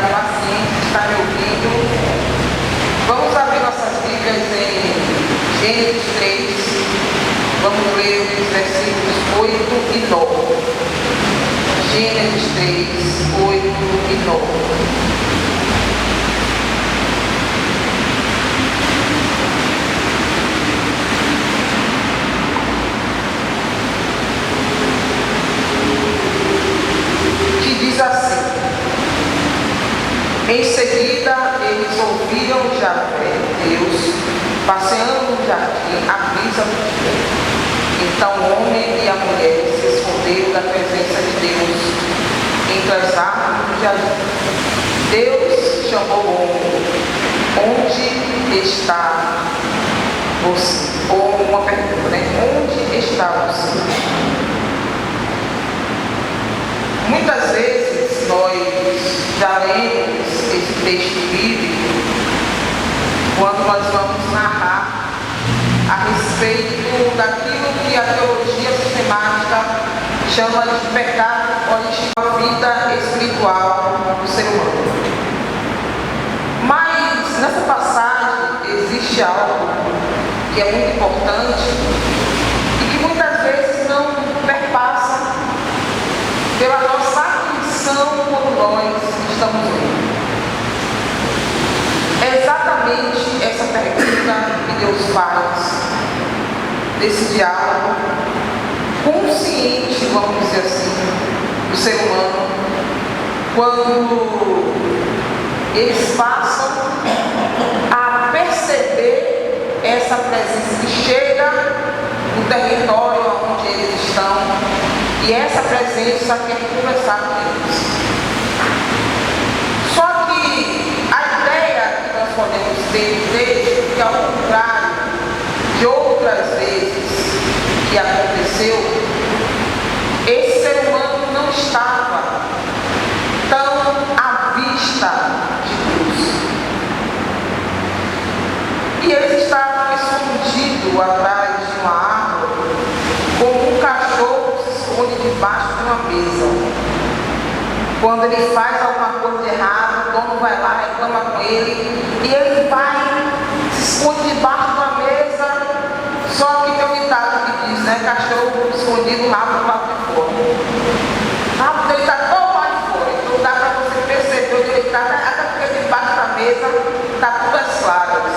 a paciência de estar me ouvindo. Vamos abrir nossas Bíblias em Gênesis 3. Vamos ler os versículos 8 e 9. Gênesis 3, 8 e 9. Diz assim: em seguida eles ouviram Javé, Deus, passeando no jardim à brisa do dia. Então o homem e a mulher se esconderam da presença de Deus entre as árvores do jardim. Deus chamou o homem: onde está você? Ou uma pergunta, né? Onde está você? Muitas vezes nós já lemos esse texto bíblico quando nós vamos narrar a respeito daquilo que a teologia sistemática chama de pecado original da vida espiritual do ser humano. Mas nessa passagem existe algo que é muito importante e que muitas vezes não perpassa pela nossa atenção quando nós estamos lendo. É exatamente essa pergunta que Deus faz desse diálogo consciente, vamos dizer assim, do ser humano, quando eles passam a perceber essa presença que chega no território onde eles estão. E essa presença quer conversar com eles. Só que a ideia que nós podemos ter desde que, ao contrário de outras vezes que aconteceu, esse ser humano não estava tão à vista de Deus. E eles estavam escondidos atrás de uma árvore, como um cachorro debaixo de uma mesa. Quando ele faz alguma coisa de errado, o dono vai lá, reclama com ele, e ele vai, se esconde debaixo de uma mesa. Só que tem um ditado que diz, né? Cachorro escondido, rabo do lado de fora. O rabo dele está todo lá de fora. Então dá para você perceber onde ele está, até porque debaixo da mesa está tudo às claras.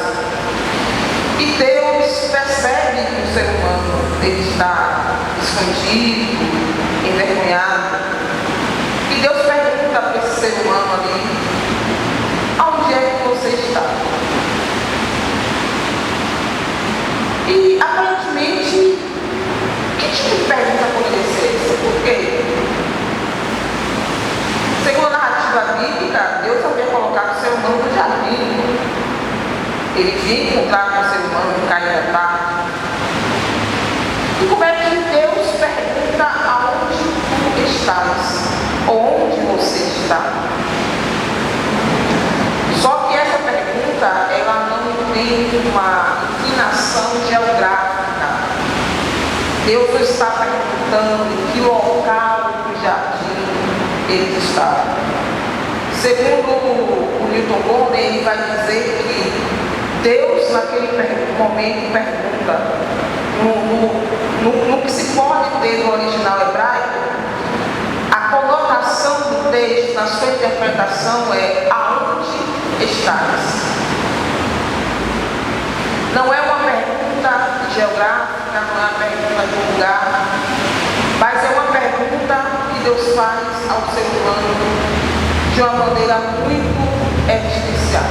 E Deus percebe que o ser humano ele está escondido, envergonhado. E Deus pergunta para esse ser humano ali: aonde é que você está? E aparentemente, que tipo de pergunta poderia ser essa? Por quê? Segundo a narrativa bíblica, Deus havia colocado o ser humano no jardim. Ele vinha encontrar com o ser humano no cair da tarde. E como é que Deus pergunta aonde tu estás? Ou onde você está? Só que essa pergunta, ela não tem uma inclinação geográfica. Deus não está perguntando em que local do jardim ele está. Segundo o Newton Bonner, ele vai dizer que Deus, naquele momento, pergunta, no que se pode ter no original hebraico, a conotação do texto, na sua interpretação, é aonde estás? Não é uma pergunta geográfica, não é uma pergunta de lugar, mas é uma pergunta que Deus faz ao ser humano de uma maneira muito existencial.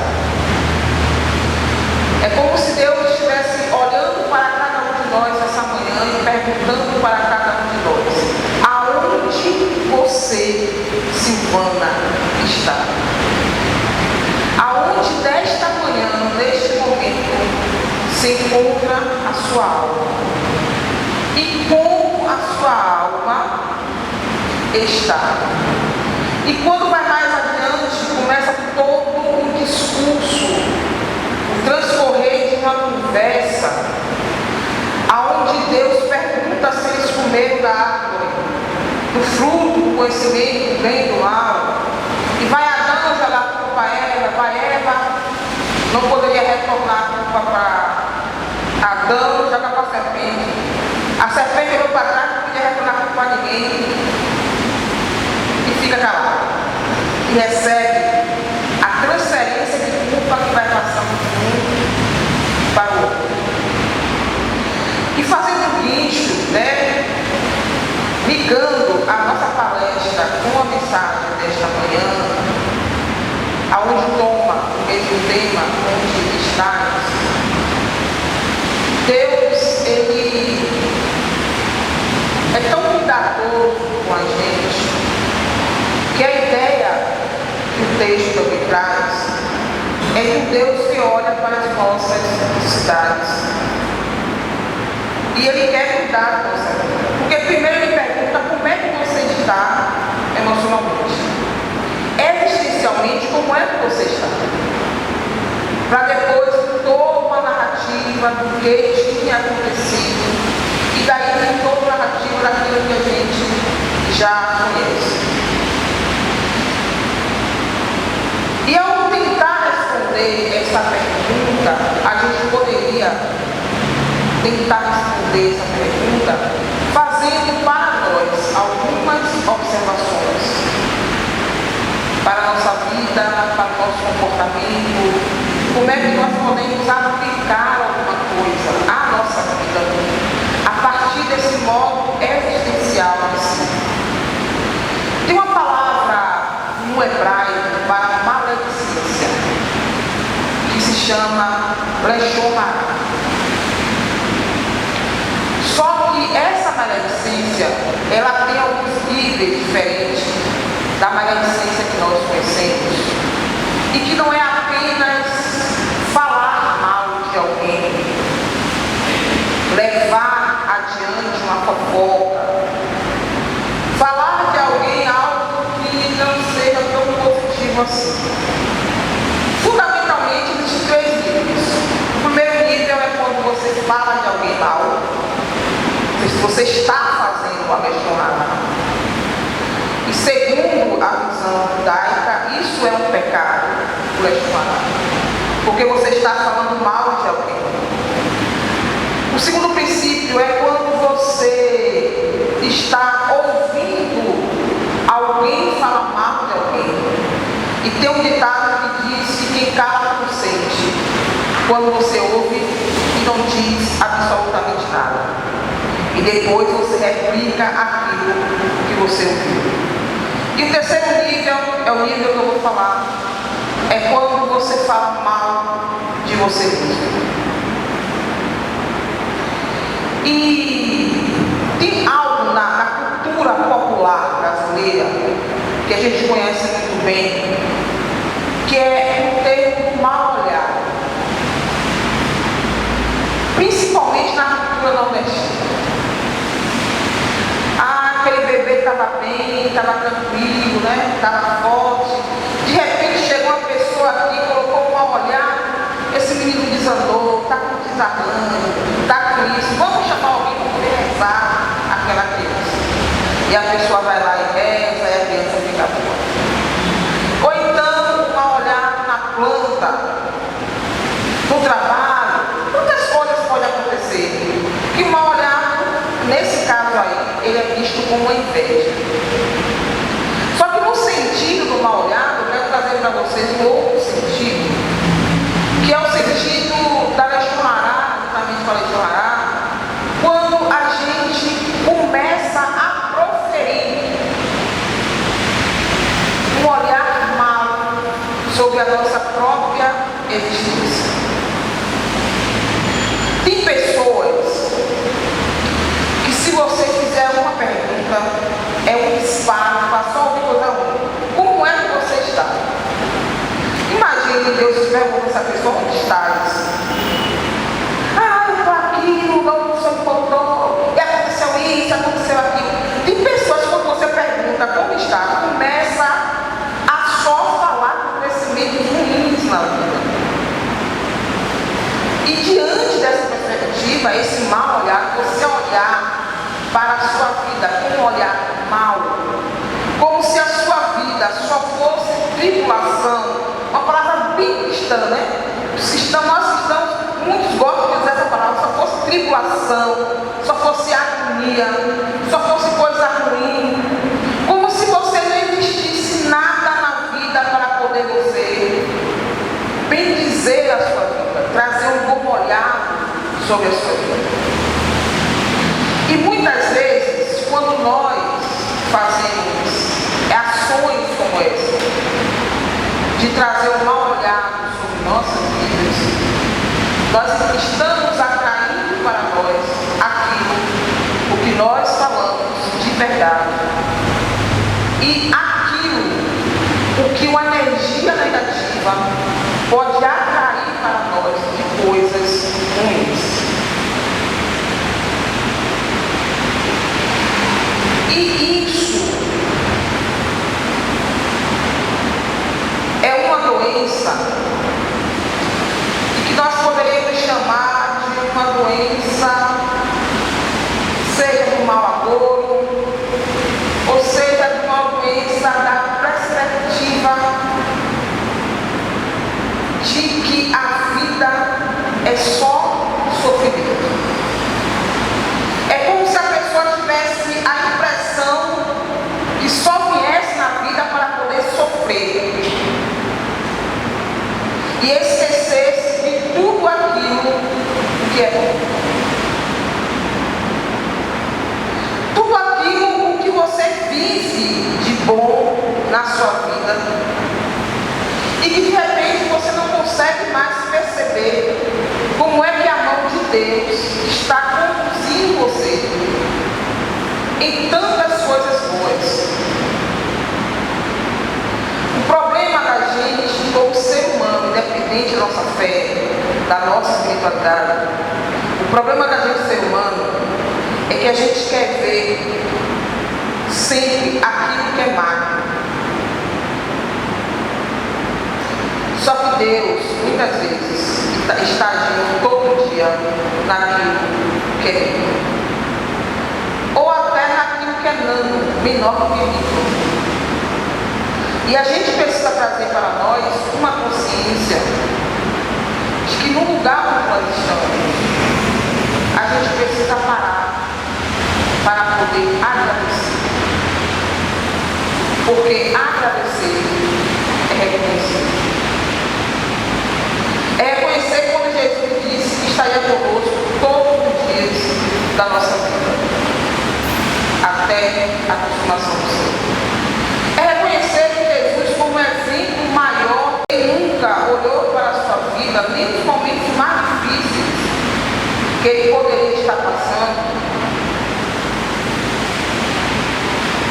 É como se Deus estivesse olhando para cada um de nós essa manhã e perguntando para cada um de nós: aonde você, Silvana, está? Aonde desta manhã, neste momento, se encontra a sua alma? E como a sua alma está? E quando vai mais adiante, começa todo um discurso, transcorrer de uma conversa aonde Deus pergunta se eles comeram da árvore do fruto do conhecimento do bem e do mal, e vai Adão jogar para Eva, não poderia retornar a culpa para Adão, joga para a serpente. A serpente olhou para trás, não podia retornar a culpa para ninguém. E fica calado. E recebe a transferência de culpa que vai passando de um para o outro. E fazendo um guincho, né? Ligando a nossa palestra com a mensagem desta manhã, aonde toma o mesmo tema, onde estás, Deus, Ele é tão cuidadoso com a gente, que a ideia que o texto também traz é de um Deus que olha para as nossas necessidades. E Ele quer cuidar de você. Porque primeiro Ele pergunta como é que você está emocionalmente. Existencialmente, como é que você está. Para depois toda uma narrativa do que tinha acontecido. E daí tem toda a narrativa daquilo que a gente já conhece. E ao tentar responder essa pergunta, a gente poderia tentar responder essa pergunta fazendo para nós algumas observações para a nossa vida, para o nosso comportamento, como é que nós podemos aplicar alguma coisa à nossa vida a partir desse modo existencial assim. Tem uma palavra no hebraico para maledicência que se chama lashon hara. Só que essa maledicência, ela tem alguns níveis diferentes da maledicência que nós conhecemos. E que não é apenas falar mal de alguém, levar adiante uma fofoca, falar de alguém algo que não seja tão positivo assim. Fundamentalmente, existem 3 níveis. O primeiro nível é quando você fala de alguém mal. Se você está fazendo uma lashon hara. E segundo a visão judaica, isso é um pecado, o lashon hara, porque você está falando mal de alguém. O segundo princípio é quando você está ouvindo alguém falar mal de alguém. E tem um ditado que diz que quem cala consente. Quando você ouve e não diz absolutamente nada. E depois você replica aquilo que você ouviu. E o terceiro nível é o nível que eu vou falar. É quando você fala mal de você mesmo. E tem algo na cultura popular brasileira que a gente conhece muito bem, que é o termo mal olhado. Principalmente na cultura nordestina. Aquele bebê estava bem, estava tranquilo, né? Estava forte. De repente chegou uma pessoa aqui, colocou um mal olhado. Esse menino desandou, está com desarranjo, está com isso. Vamos chamar alguém para poder rezar aquela criança. E a pessoa vai lá e reza e a criança fica boa. Ou então, um mal olhado na planta, no trabalho. Muitas coisas podem acontecer. E o mal olhado, nesse caso aí, ele é visto como uma inveja. Só que no sentido do mal olhado, eu quero trazer para vocês um outro sentido, que é o sentido da lashon hara, justamente para a lashon hara, quando a gente começa a proferir um olhar mal sobre a nossa própria existência. Tem pessoas que, se você fizer uma pergunta, é um disparo para só ouvir coisa ruim. Como é que você está? Imagine Deus pergunta a essa pessoa: onde estás? Ah, eu estou aqui, no lugar onde o Senhor encontrou, e aconteceu isso, aconteceu aquilo. Tem pessoas, quando você pergunta como está, começa a só falar acontecimentos ruins na vida. E diante dessa perspectiva, esse mal olhar, você olhar para a sua vida com um olhar mau, como se a sua vida só fosse tribulação, uma palavra trazer um mal olhado sobre nossas vidas, nós estamos atraindo para nós aquilo, o que nós falamos de verdade. E aquilo, o que uma energia negativa pode atrair para nós de coisas ruins. E isso é uma doença que nós poderíamos chamar de uma doença, seja do mau agouro, ou seja de uma doença da perspectiva de que a vida é só sofrimento. É como se a pessoa tivesse a impressão que só viesse na vida para poder sofrer e esquecesse de tudo aquilo que é bom. Tudo aquilo que você vive de bom na sua vida e que de repente você não consegue mais perceber como é que a mão de Deus está conduzindo você em tantas coisas boas. O problema da gente, como ser humano, independente da nossa fé, da nossa espiritualidade, o problema da gente, ser humano, é que a gente quer ver sempre aquilo que é magno. Só que Deus, muitas vezes, está agindo todo dia naquilo que é rico. Ou até naquilo que é nano, menor que rico. E a gente precisa trazer para nós uma consciência de que no lugar onde nós estamos, a gente precisa parar para poder agradecer. Porque agradecer é reconhecer. É reconhecer quando Jesus disse que estaria conosco todos os dias da nossa vida, até a consumação do Senhor. É reconhecer que Jesus, como exemplo maior, ele nunca olhou para a sua vida, nem nos momentos mais difíceis que ele poderia estar passando,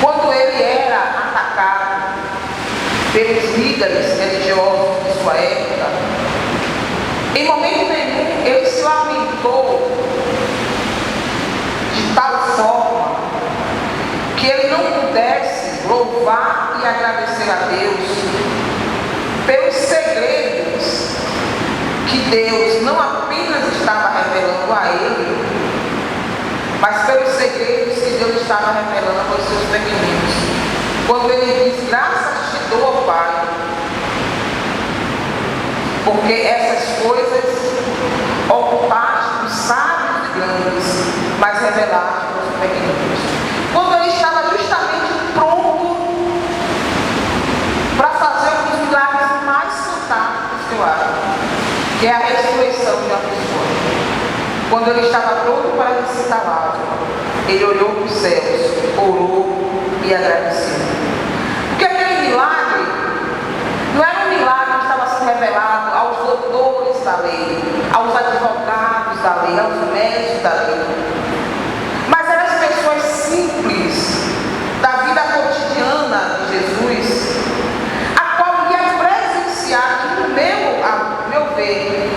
quando ele era atacado pelos líderes religiosos de sua época. Em momento nenhum ele se lamentou de tal forma que ele não pudesse louvar e agradecer a Deus pelos segredos que Deus não apenas estava revelando a ele, mas pelos segredos que Deus estava revelando aos seus pequeninos. Quando ele diz: graças te dou, ó Pai, porque essas coisas ocupaste os sábios e grandes, mas revelaste aos pequeninos. Quando ele estava justamente pronto para fazer um dos milagres mais fantásticos que eu acho, que é a ressurreição de uma pessoa. Quando ele estava pronto para ressuscitar Lázaro, ele olhou para os céus, orou e agradeceu. Porque aquele milagre não era um milagre que estava sendo revelado aos doutores da lei, aos advogados da lei, aos médicos da lei, mas eram as pessoas simples da vida cotidiana de Jesus, a qual ia presenciar que, no meu ver,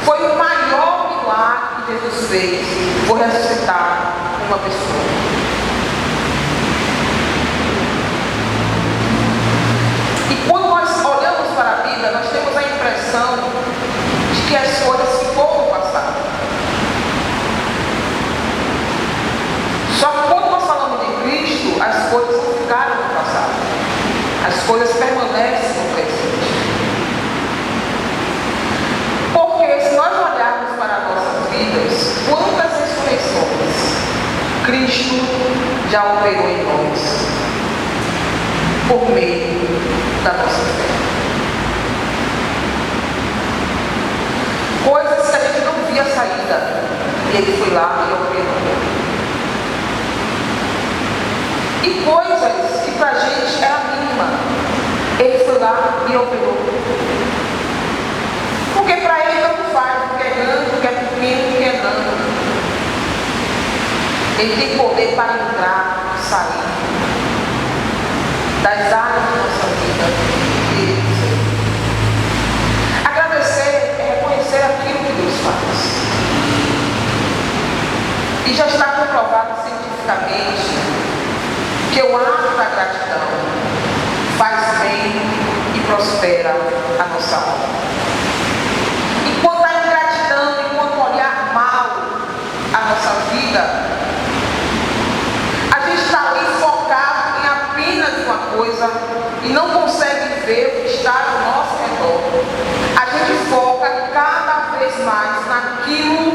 foi o maior milagre que Jesus fez, foi ressuscitar uma pessoa. E quando nós olhamos para a Bíblia, nós temos a impressão de que as coisas ficou no passado. Só que quando nós falamos de Cristo, as coisas não ficaram no passado. As coisas permanecem no presente. Porque se nós olharmos para nossas vidas, quantas ressurreições Cristo já operou em nós, por meio da nossa fé. Coisas que a gente não via saída, e ele foi lá e operou. E coisas que pra gente era mínima, ele foi lá e operou. Ele tem poder para entrar e sair das áreas da nossa vida. Agradecer é reconhecer aquilo que Deus faz. E já está comprovado cientificamente que o ato da gratidão faz bem e prospera a nossa alma. Enquanto há ingratidão, enquanto olhar mal a nossa vida, a gente está ali focado em apenas uma coisa e não consegue ver o que está ao nosso redor. A gente foca cada vez mais naquilo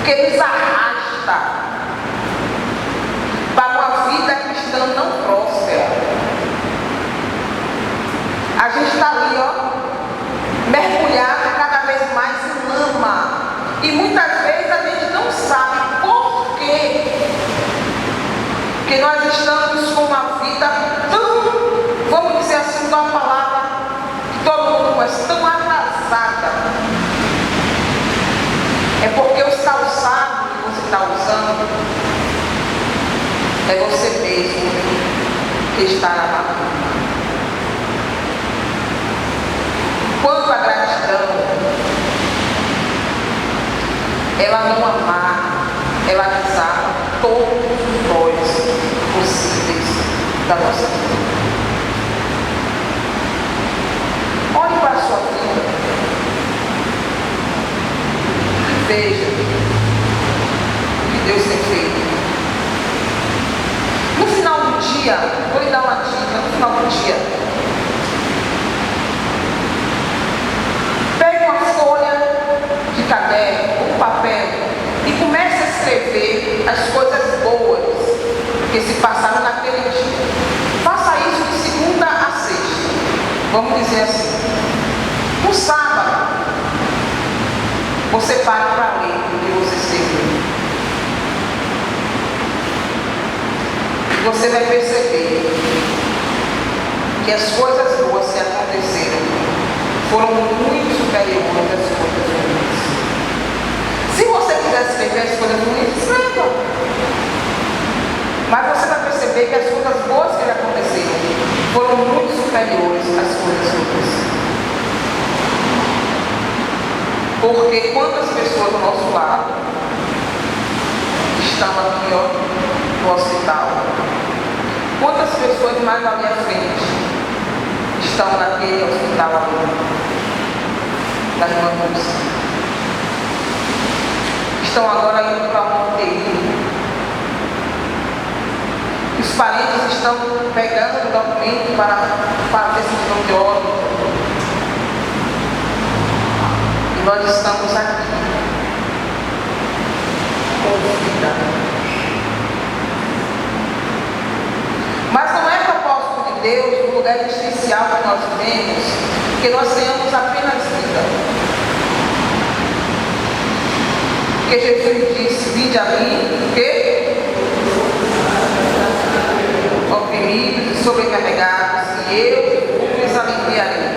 que nos arrasta para uma vida cristã não próspera. A gente está ali, mergulhado cada vez mais em lama. E muitas vezes a gente não sabe por quê que nós estamos com uma vida tão, vamos dizer assim, uma palavra que todo mundo conhece, tão atrasada. É porque os calçados que você está usando é você mesmo que está na barriga. Quanto à gratidão, ela não amarra, ela desarma todos os nós possíveis da nossa vida. Olhe para a sua vida. Veja o que Deus tem feito. No final do dia, vou lhe dar uma dica, no final do dia, pegue uma folha de caderno, um papel e comece a escrever as coisas boas que se passaram naquele dia. Faça isso de segunda a sexta. Vamos dizer assim. No sábado, você para para ler o que você escreveu. E você vai perceber que as coisas boas que aconteceram foram muito superiores às coisas ruins. Se você quiser escrever as coisas ruins, escreva. Mas você vai perceber que as coisas boas que lhe aconteceram foram muito superiores às coisas ruins. Porque quantas pessoas do nosso lado estão aqui, no hospital? Quantas pessoas mais ali à frente estão naquele hospital ali, da irmã Lúcia? Estão agora indo para uma UTI. Os parentes estão pegando o documento para fazer certidão de óbito. E nós estamos aqui com vida. Mas não é propósito de Deus, no lugar existencial que nós vivemos, que nós tenhamos apenas vida. Porque Jesus disse: vinde a mim, que oprimidos e sobrecarregados, e eu vos aliviarei.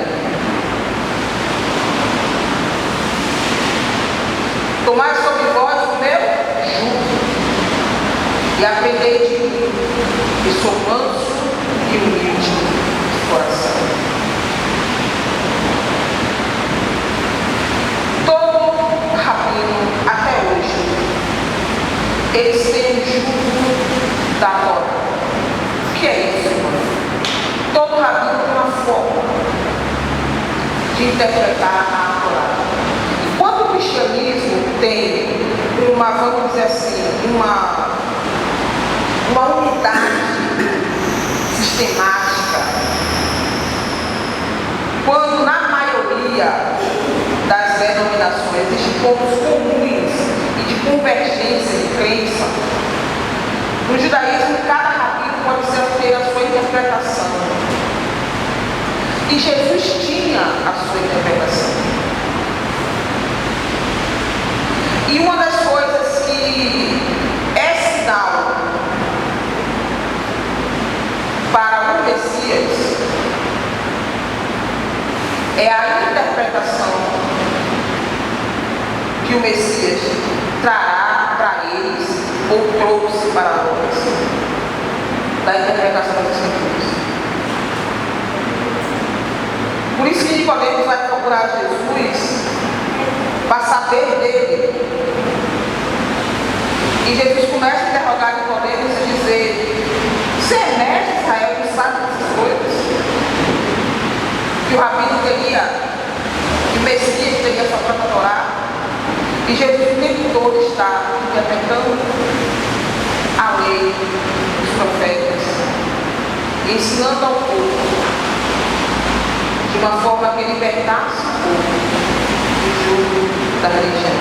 Tomai sobre vós o meu jugo e aprendei de mim, que sou manso e humilde de coração. Todo rabino, até hoje, eles têm o jugo da Torá. O que é isso, irmão? Todo rabino tem uma forma de interpretar a Torá. Enquanto o cristianismo tem uma, vamos dizer assim, uma unidade sistemática, quando na maioria das denominações existem pontos comuns e de convergência de crença, no judaísmo cada rabino pode ter a sua interpretação. E Jesus tinha a sua interpretação. E uma das coisas que é sinal para o Messias é a interpretação que o Messias trará para eles ou trouxe para nós da interpretação das Escrituras. Por isso que Nicodemos vai procurar Jesus para saber dele. E Jesus começa a interrogar Nicodemos e dizer: você é mestre, Israel, que sabe dessas coisas? Que o rabino teria, que o Messias teria sua própria Torá. E Jesus o tempo todo está interpretando a lei dos profetas, ensinando ao povo de uma forma que libertasse o povo do jugo da religião.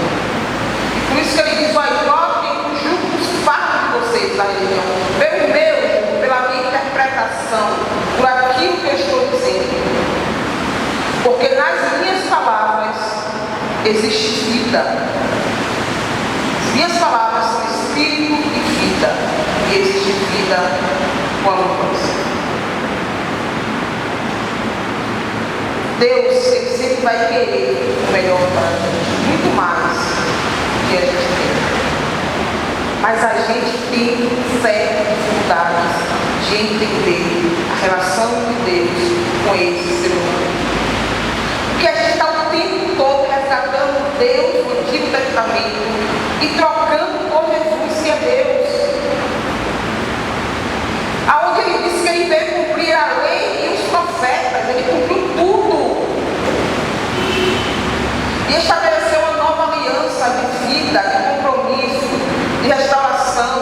E por isso que ele diz: olha, coloquem o jugo dos fardos de vocês da religião, pelo meu jugo, pela minha interpretação, por aquilo que eu estou dizendo. Porque nas minhas palavras existe vida. As minhas palavras são espírito e vida. E existe vida quando nós. Deus, Ele sempre vai querer o melhor para a gente, muito mais do que a gente tem. Mas a gente tem certas dificuldades de entender a relação de Deus com esse ser humano. Porque a gente está o tempo todo resgatando Deus no Antigo Testamento e trocando por Jesus, que é Deus. Aonde ele disse que ele veio cumprir a lei e os profetas, ele cumpriu tudo. E estabeleceu uma nova aliança de vida, de compromisso, de restauração.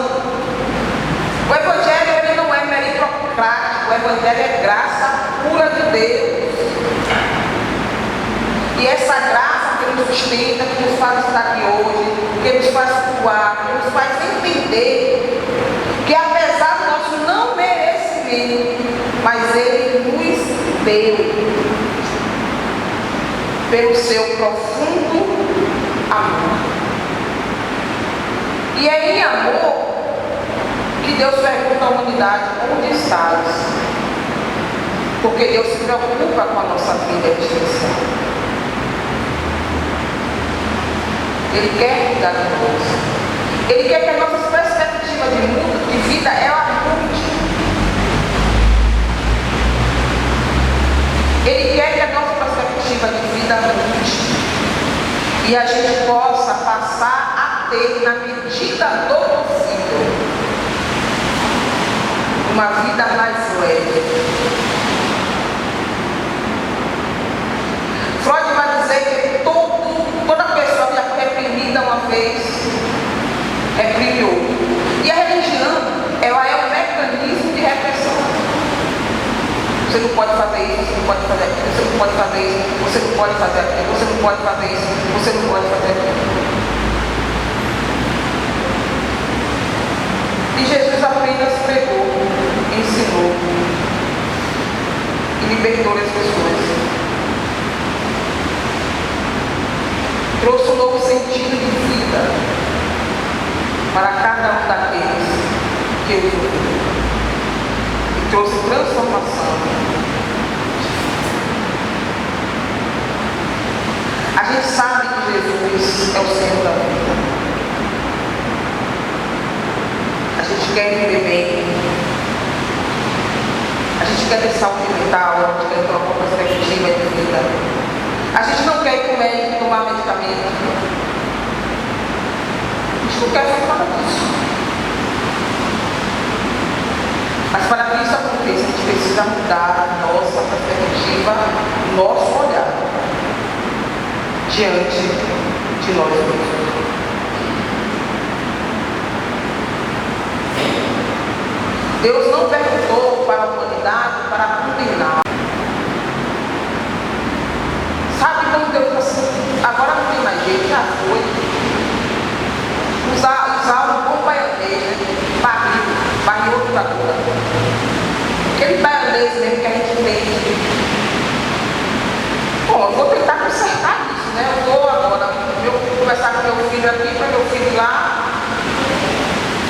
O Evangelho ele não é meritocrático, o Evangelho é graça pura de Deus. E essa graça que nos sustenta, que nos faz estar aqui hoje, que nos faz cultuar, que nos faz entender que apesar do nosso não merecimento, mas Ele nos deu pelo seu profundo amor. E é em amor que Deus pergunta à humanidade: onde estás? Porque Deus se preocupa com a nossa vida existencial. Ele quer cuidar de nós. Ele quer que a nossa perspectiva de mundo, de vida, ela mude. Ele quer que a nossa perspectiva de vida mude. E a gente possa passar a ter, na medida do possível, uma vida mais leve. Freud vai dizer que toda pessoa que já foi reprimida uma vez, reprime outra. E a religião, ela é um mecanismo de repressão. Você não pode fazer isso, você não pode fazer aquilo, você não pode fazer isso, você não pode fazer aquilo, você não pode fazer isso, você não pode fazer aquilo. E Jesus apenas pregou, ensinou e libertou as pessoas. Trouxe um novo sentido de vida para cada um daqueles que ele ouviu. E trouxe transformação. A gente sabe que Jesus é o Senhor da vida. A gente quer viver bem. A gente quer ter saúde mental, a gente quer ter uma perspectiva de vida. A gente não quer ir para o médico tomar medicamento. A gente não quer fazer nada disso. Mas para que isso aconteça, a gente precisa mudar a nossa perspectiva, o nosso olhar diante de nós mesmos. Deus não perguntou para a humanidade para condenar. Sabe quando Deus assim, agora não tem mais jeito, já foi. Usar um bom baianês, barril outro para cura. Aquele baianês mesmo que a gente tem. Bom, eu vou tentar consertar isso, né? Eu vou agora, vou conversar com meu filho aqui, para meu filho lá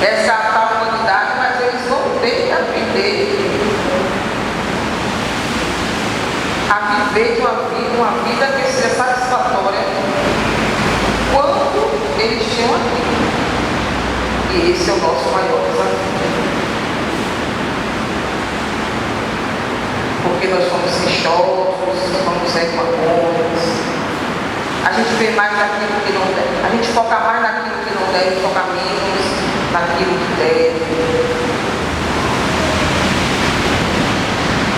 resgatar a humanidade, mas eles vão ter que aprender a viver de uma vida que seja satisfatória quando eles tinham aqui. que esse é o nosso maior desafio. Porque nós somos queixosos, somos reclamões. A gente vê mais naquilo que não deve. A gente foca mais naquilo que não deve, foca menos naquilo que deve.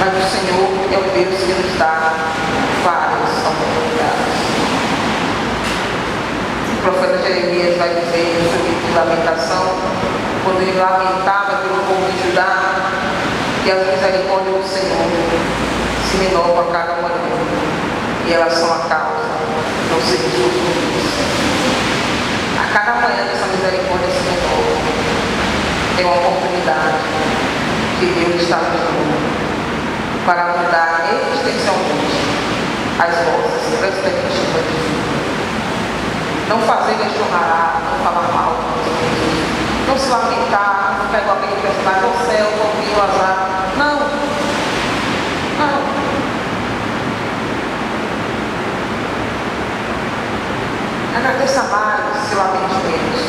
Mas o Senhor é o Deus que nos dá várias oportunidades. O profeta Jeremias vai dizer sobre lamentação, quando ele lamentava pelo povo de Judá, que as misericórdias do Senhor se renovam a cada manhã, e elas são a causa de não sermos consumidos. A cada manhã essa misericórdia se renova. É uma oportunidade que Deus está nos dando para mudar existencialmente as vossas perspectivas de vida. Não fazer enxurrar, não falar mal, não se lamentar, não ficar igual aquele personagem, o céu, o ouvido, o azar. Não. Não. Agradeça mais, se lamente menos,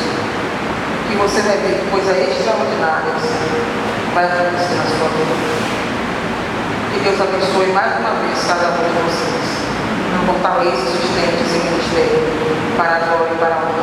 que você vai ver coisas extraordinárias vai acontecer na sua vida. Que Deus abençoe mais uma vez cada um de vocês. Fortaleça e sustente esse ministério para a glória e para a honra